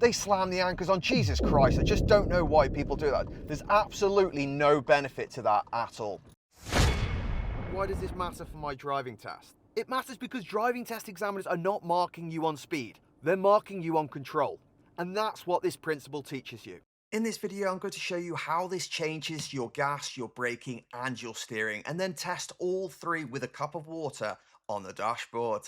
They slam the anchors on. Jesus Christ, I just don't know why people do that. There's absolutely no benefit to that at all. Why does this matter for my driving test? It matters because driving test examiners are not marking you on speed. They're marking you on control. And that's what this principle teaches you. In this video, I'm going to show you how this changes your gas, your braking, and your steering, and then test all three with a cup of water on the dashboard.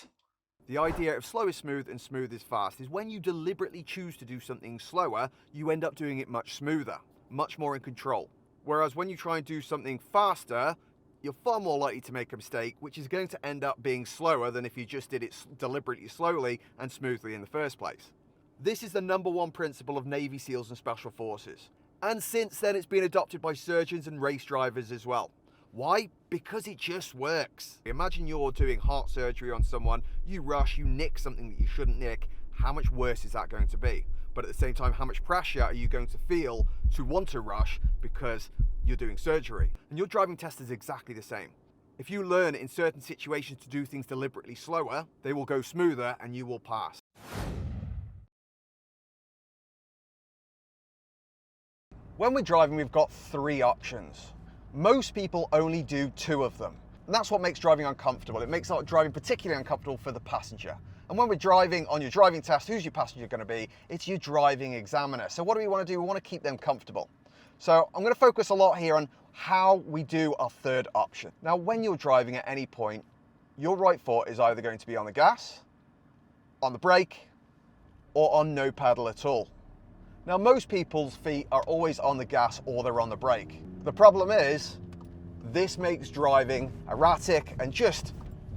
The idea of slow is smooth and smooth is fast is when you deliberately choose to do something slower, you end up doing it much smoother, much more in control. Whereas when you try and do something faster, you're far more likely to make a mistake, which is going to end up being slower than if you just did it deliberately slowly and smoothly in the first place. This is the #1 principle of Navy SEALs and Special Forces. And since then, it's been adopted by surgeons and race drivers as well. Why? Because it just works. Imagine you're doing heart surgery on someone, you rush, you nick something that you shouldn't nick. How much worse is that going to be? But at the same time, how much pressure are you going to feel to want to rush because you're doing surgery? And your driving test is exactly the same. If you learn in certain situations to do things deliberately slower, they will go smoother and you will pass. When we're driving, we've got 3 options. Most people only do 2 of them. And that's what makes driving uncomfortable. It makes driving particularly uncomfortable for the passenger. And when we're driving on your driving test, who's your passenger going to be? It's your driving examiner. So what do we want to do? We want to keep them comfortable. So I'm going to focus a lot here on how we do our 3rd option. Now, when you're driving at any point, your right foot is either going to be on the gas, on the brake, or on no pedal at all. Now, most people's feet are always on the gas or they're on the brake. The problem is, this makes driving erratic and just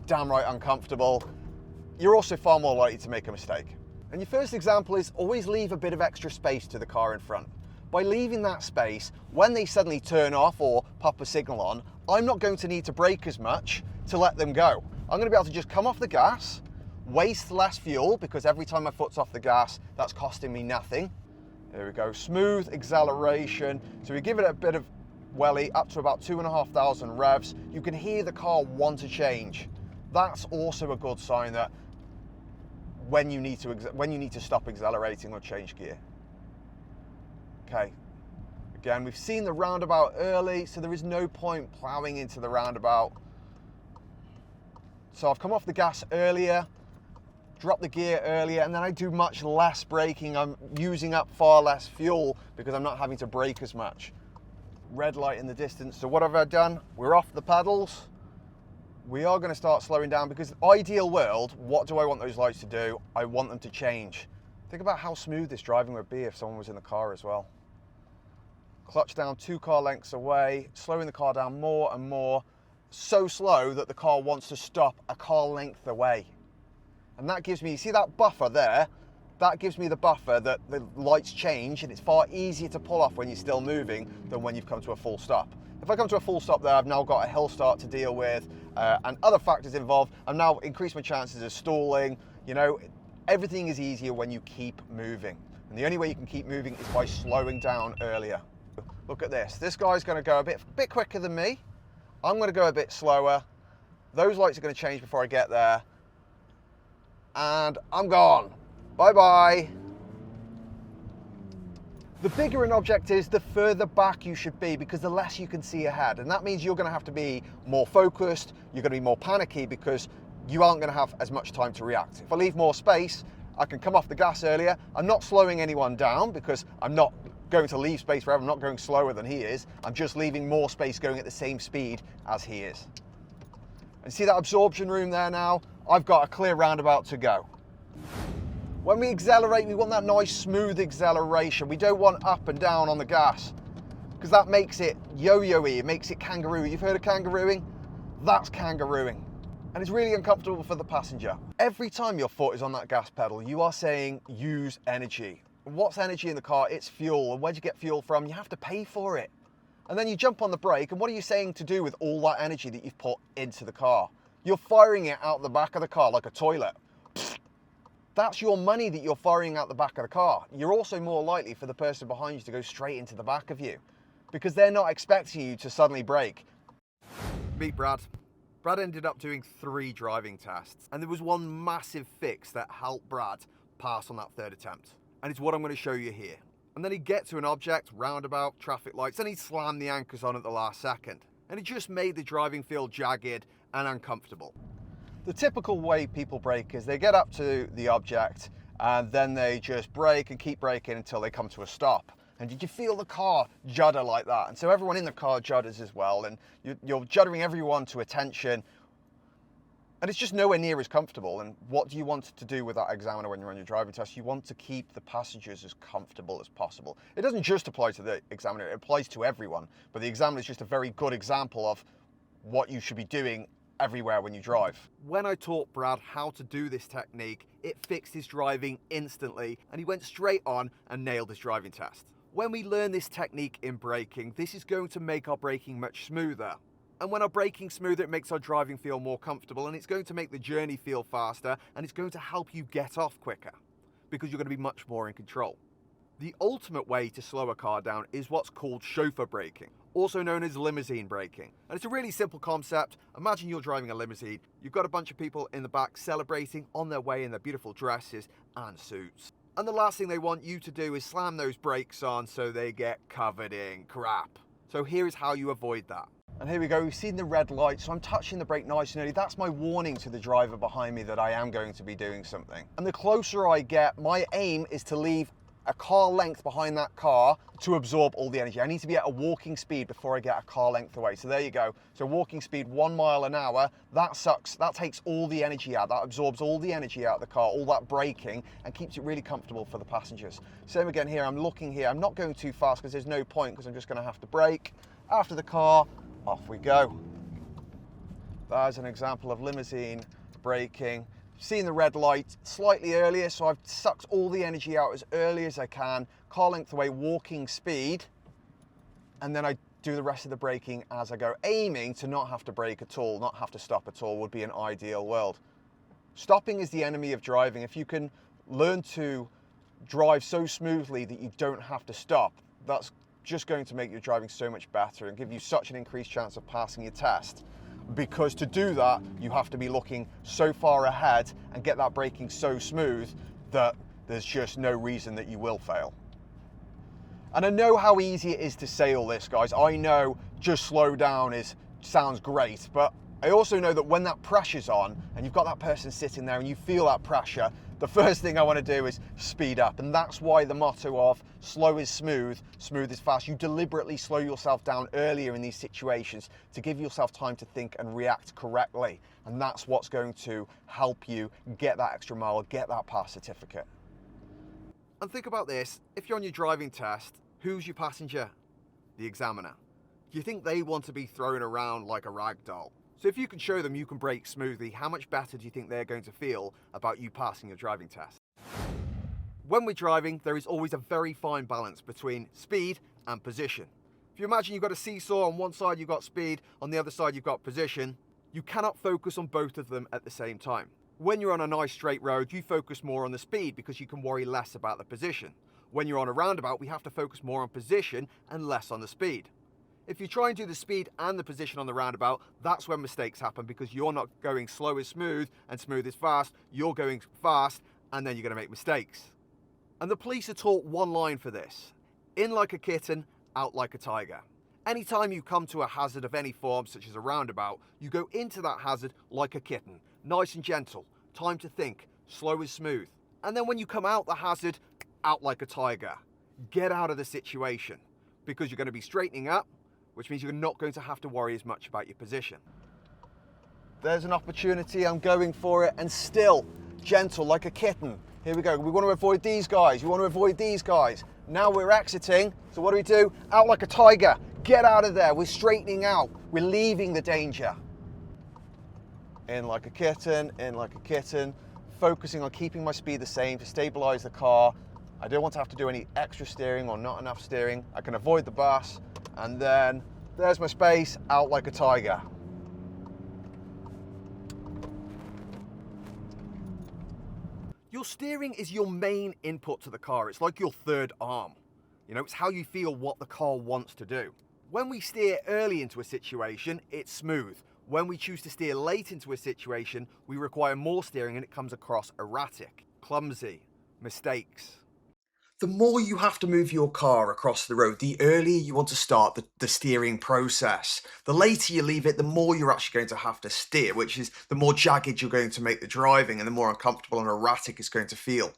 downright uncomfortable. You're also far more likely to make a mistake. And your first example is always leave a bit of extra space to the car in front. By leaving that space, when they suddenly turn off or pop a signal on, I'm not going to need to brake as much to let them go. I'm going to be able to just come off the gas, waste less fuel because every time my foot's off the gas, that's costing me nothing. There we go, smooth acceleration. So we give it a bit of welly up to about 2,500 revs. You can hear the car want to change. That's also a good sign that when you need to stop accelerating or change gear. Okay, again, we've seen the roundabout early, so there is no point plowing into the roundabout. So I've come off the gas earlier, drop the gear earlier, and then I do much less braking. I'm using up far less fuel because I'm not having to brake as much. Red light in the distance. So what have I done? We're off the pedals. We are going to start slowing down because ideal world, what do I want those lights to do? I want them to change. Think about how smooth this driving would be if someone was in the car as well. Clutch down 2 car lengths away, slowing the car down more and more, so slow that the car wants to stop a car length away. And that gives me, you see that buffer there? That gives me the buffer that the lights change, and it's far easier to pull off when you're still moving than when you've come to a full stop. If I come to a full stop there, I've now got a hill start to deal with and other factors involved. I've now increased my chances of stalling. You know, everything is easier when you keep moving. And the only way you can keep moving is by slowing down earlier. Look at this. This guy's going to go a bit quicker than me. I'm going to go a bit slower. Those lights are going to change before I get there. And I'm gone. Bye-bye. The bigger an object is, the further back you should be because the less you can see ahead. And that means you're going to have to be more focused. You're going to be more panicky because you aren't going to have as much time to react. If I leave more space, I can come off the gas earlier. I'm not slowing anyone down because I'm not going to leave space forever. I'm not going slower than he is. I'm just leaving more space going at the same speed as he is. And see that absorption room there now? I've got a clear roundabout to go. When we accelerate, we want that nice smooth acceleration. We don't want up and down on the gas because that makes it yo-yo-y, it makes it kangaroo. You've heard of kangarooing? That's kangarooing. And it's really uncomfortable for the passenger. Every time your foot is on that gas pedal, you are saying use energy. What's energy in the car? It's fuel. And where'd you get fuel from? You have to pay for it. And then you jump on the brake, and what are you saying to do with all that energy that you've put into the car? You're firing it out the back of the car like a toilet. That's your money that you're firing out the back of the car. You're also more likely for the person behind you to go straight into the back of you because they're not expecting you to suddenly brake. Meet Brad. Brad ended up doing 3 driving tests, and there was one massive fix that helped Brad pass on that 3rd attempt. And it's what I'm going to show you here. And then he'd get to an object, roundabout, traffic lights, and he'd slam the anchors on at the last second. And it just made the driving feel jagged and uncomfortable. The typical way people brake is they get up to the object and then they just brake and keep braking until they come to a stop. And did you feel the car judder like that? And so everyone in the car judders as well, and you're juddering everyone to attention. And it's just nowhere near as comfortable. And what do you want to do with that examiner when you're on your driving test? You want to keep the passengers as comfortable as possible. It doesn't just apply to the examiner, it applies to everyone. But the examiner is just a very good example of what you should be doing everywhere when you drive. When I taught Brad how to do this technique, it fixed his driving instantly, and he went straight on and nailed his driving test. When we learn this technique in braking, this is going to make our braking much smoother. And when our braking smoother, it makes our driving feel more comfortable, and it's going to make the journey feel faster, and it's going to help you get off quicker because you're going to be much more in control. The ultimate way to slow a car down is what's called chauffeur braking, also known as limousine braking. And it's a really simple concept. Imagine you're driving a limousine. You've got a bunch of people in the back celebrating on their way in their beautiful dresses and suits. And the last thing they want you to do is slam those brakes on so they get covered in crap. So here is how you avoid that. And here we go, we've seen the red light, so I'm touching the brake nice and early. That's my warning to the driver behind me that I am going to be doing something. And the closer I get, my aim is to leave a car length behind that car to absorb all the energy. I need to be at a walking speed before I get a car length away. So there you go. So walking speed 1 mile an hour, that sucks. That takes all the energy out. That absorbs all the energy out of the car, all that braking, and keeps it really comfortable for the passengers. Same again here, I'm looking here. I'm not going too fast because there's no point, because I'm just gonna have to brake. After the car, off we go. There's an example of limousine braking. Seen the red light slightly earlier, so I've sucked all the energy out as early as I can, car length away, walking speed, and then I do the rest of the braking as I go, aiming to not have to brake at all, not have to stop at all would be an ideal world. Stopping is the enemy of driving. If you can learn to drive so smoothly that you don't have to stop, that's just going to make your driving so much better and give you such an increased chance of passing your test. Because to do that, you have to be looking so far ahead and get that braking so smooth that there's just no reason that you will fail. And I know how easy it is to say all this, guys. I know just slow down sounds great, but I also know that when that pressure's on and you've got that person sitting there and you feel that pressure, the first thing I want to do is speed up. And that's why the motto of slow is smooth, smooth is fast. You deliberately slow yourself down earlier in these situations to give yourself time to think and react correctly. And that's what's going to help you get that extra mile, get that pass certificate. And think about this, if you're on your driving test, who's your passenger? The examiner. Do you think they want to be thrown around like a rag doll? So if you can show them you can brake smoothly, how much better do you think they're going to feel about you passing your driving test? When we're driving, there is always a very fine balance between speed and position. If you imagine you've got a seesaw, on one side you've got speed, on the other side you've got position, you cannot focus on both of them at the same time. When you're on a nice straight road, you focus more on the speed because you can worry less about the position. When you're on a roundabout, we have to focus more on position and less on the speed. If you try and do the speed and the position on the roundabout, that's when mistakes happen because you're not going slow is smooth and smooth is fast. You're going fast and then you're going to make mistakes. And the police are taught one line for this: in like a kitten, out like a tiger. Anytime you come to a hazard of any form, such as a roundabout, you go into that hazard like a kitten, nice and gentle, time to think, slow is smooth. And then when you come out the hazard, out like a tiger. Get out of the situation because you're going to be straightening up, which means you're not going to have to worry as much about your position. There's an opportunity, I'm going for it, and still gentle like a kitten. Here we go, we want to avoid these guys, we want to avoid these guys. Now we're exiting, so what do? Out like a tiger, get out of there, we're straightening out, we're leaving the danger. In like a kitten, focusing on keeping my speed the same to stabilize the car. I don't want to have to do any extra steering or not enough steering. I can avoid the bus. And then there's my space, out like a tiger. Your steering is your main input to the car. It's like your third arm. You know, it's how you feel what the car wants to do. When we steer early into a situation, it's smooth. When we choose to steer late into a situation, we require more steering and it comes across erratic, clumsy, mistakes. The more you have to move your car across the road, the earlier you want to start the steering process. The later you leave it, the more you're actually going to have to steer, which is the more jagged you're going to make the driving and the more uncomfortable and erratic it's going to feel.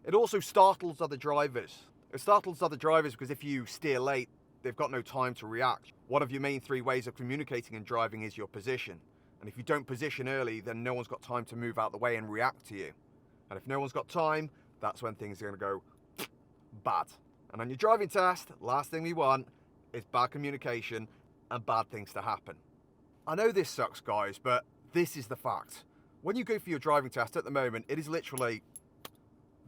It also startles other drivers. It startles other drivers because if you steer late, they've got no time to react. One of your main three ways of communicating and driving is your position. And if you don't position early, then no one's got time to move out the way and react to you. And if no one's got time, that's when things are going to go bad. And on your driving test, last thing we want is bad communication and bad things to happen. I know this sucks, guys, but this is the fact. When you go for your driving test at the moment, it is literally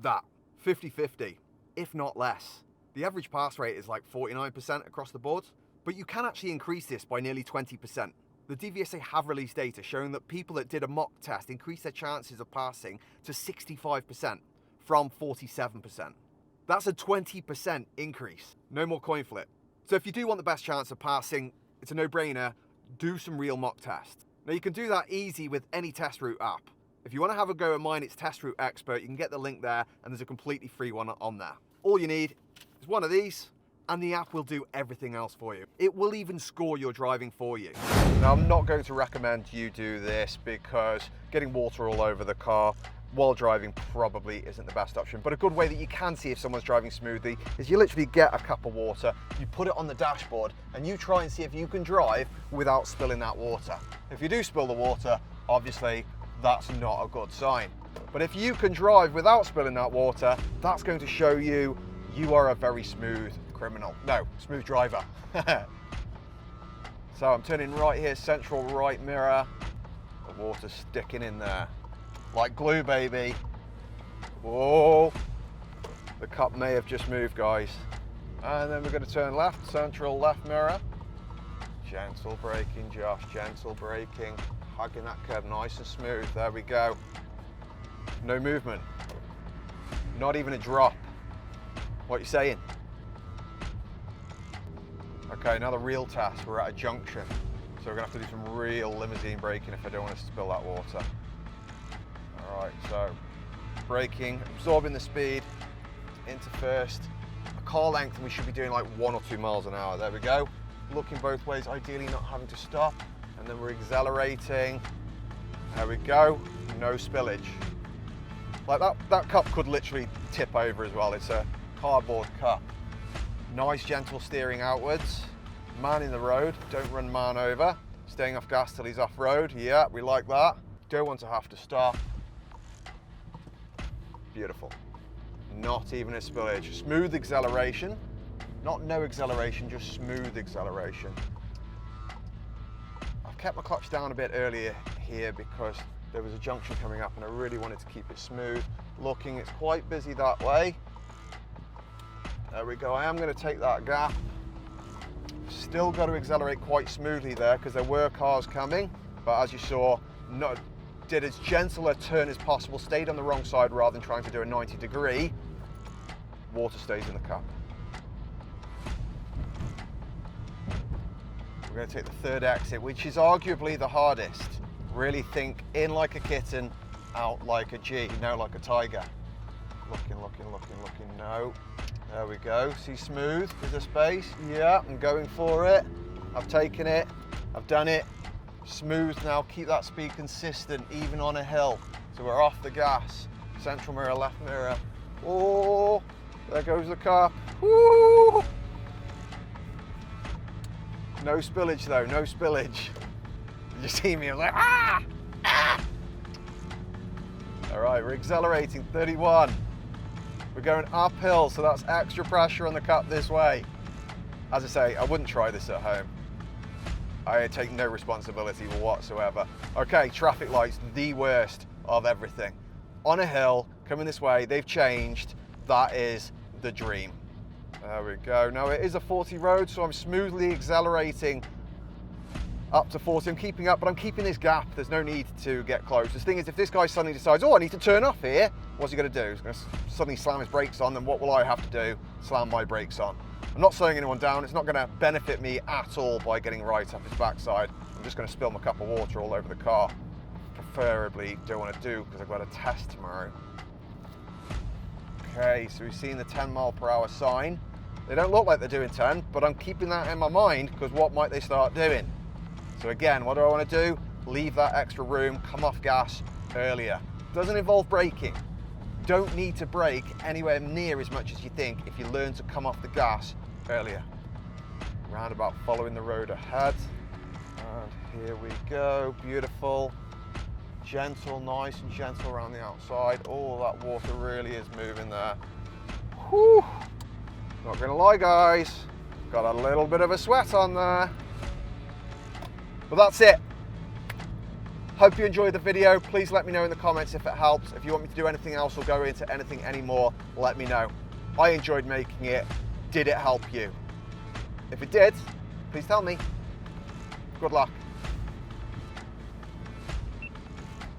that, 50-50, if not less. The average pass rate is like 49% across the board, but you can actually increase this by nearly 20%. The DVSA have released data showing that people that did a mock test increased their chances of passing to 65% from 47%. That's a 20% increase. No more coin flip. So if you do want the best chance of passing, it's a no-brainer, do some real mock tests. Now you can do that easy with any test route app. If you want to have a go at mine, it's Test Route Expert. You can get the link there and there's a completely free one on there. All you need is one of these and the app will do everything else for you. It will even score your driving for you. Now I'm not going to recommend you do this because getting water all over the car while driving probably isn't the best option, but a good way that you can see if someone's driving smoothly is you literally get a cup of water, you put it on the dashboard and you try and see if you can drive without spilling that water. If you do spill the water, obviously that's not a good sign. But if you can drive without spilling that water, that's going to show you are a very smooth criminal. No, smooth driver. So I'm turning right here, central right mirror. The water's sticking in there. Like glue, baby. Whoa. The cup may have just moved, guys. And then we're going to turn left, central left mirror. Gentle braking, Josh, gentle braking. Hugging that curb nice and smooth. There we go. No movement. Not even a drop. What are you saying? Okay, now the real test. We're at a junction. So we're going to have to do some real limousine braking if I don't want to spill that water. Alright, so braking, absorbing the speed into first. A car length, and we should be doing like 1 or 2 miles an hour. There we go. Looking both ways, ideally not having to stop. And then we're accelerating. There we go. No spillage. Like that cup could literally tip over as well. It's a cardboard cup. Nice gentle steering outwards. Man in the road, don't run man over. Staying off gas till he's off road. Yeah, we like that. Don't want to have to stop. Beautiful. Not even a spillage. Smooth acceleration. Not no acceleration, just smooth acceleration. I've kept my clutch down a bit earlier here because there was a junction coming up and I really wanted to keep it smooth. Looking, it's quite busy that way. There we go, I am going to take that gap. Still got to accelerate quite smoothly there because there were cars coming, but as you saw, did as gentle a turn as possible, stayed on the wrong side rather than trying to do a 90-degree. Water stays in the cup. We're going to take the third exit, which is arguably the hardest. Really think in like a kitten, out like a G, no like a tiger. Looking, looking, looking, looking, no. There we go, see smooth, is there space? Yeah, I'm going for it. I've taken it, I've done it. Smooth now, keep that speed consistent, even on a hill. So we're off the gas. Central mirror, left mirror. Oh, there goes the cup. Woo! No spillage though, no spillage. You see me, I'm like, ah! Ah! All right, we're accelerating, 31. We're going uphill, so that's extra pressure on the cup this way. As I say, I wouldn't try this at home. I take no responsibility whatsoever. Okay, traffic lights, the worst of everything. On a hill, coming this way, they've changed. That is the dream. There we go. Now it is a 40 road, so I'm smoothly accelerating up to 40. I'm keeping up, but I'm keeping this gap. There's no need to get close. The thing is, if this guy suddenly decides, oh, I need to turn off here, what's he going to do? He's going to suddenly slam his brakes on, then what will I have to do? Slam my brakes on. I'm not slowing anyone down. It's not going to benefit me at all by getting right up his backside. I'm just going to spill my cup of water all over the car. Preferably don't want to do because I've got a test tomorrow. Okay, so we've seen the 10 mph sign. They don't look like they're doing 10, but I'm keeping that in my mind because what might they start doing? So again, what do I want to do? Leave that extra room, come off gas earlier. Doesn't involve braking. Don't need to brake anywhere near as much as you think if you learn to come off the gas earlier. Roundabout following the road ahead. And here we go, beautiful. Gentle, nice and gentle around the outside. Oh, that water really is moving there. Whew. Not gonna lie, guys, got a little bit of a sweat on there. But that's it. Hope you enjoyed the video. Please let me know in the comments if it helps. If you want me to do anything else or go into anything anymore, let me know. I enjoyed making it. Did it help you? If it did, please tell me. Good luck.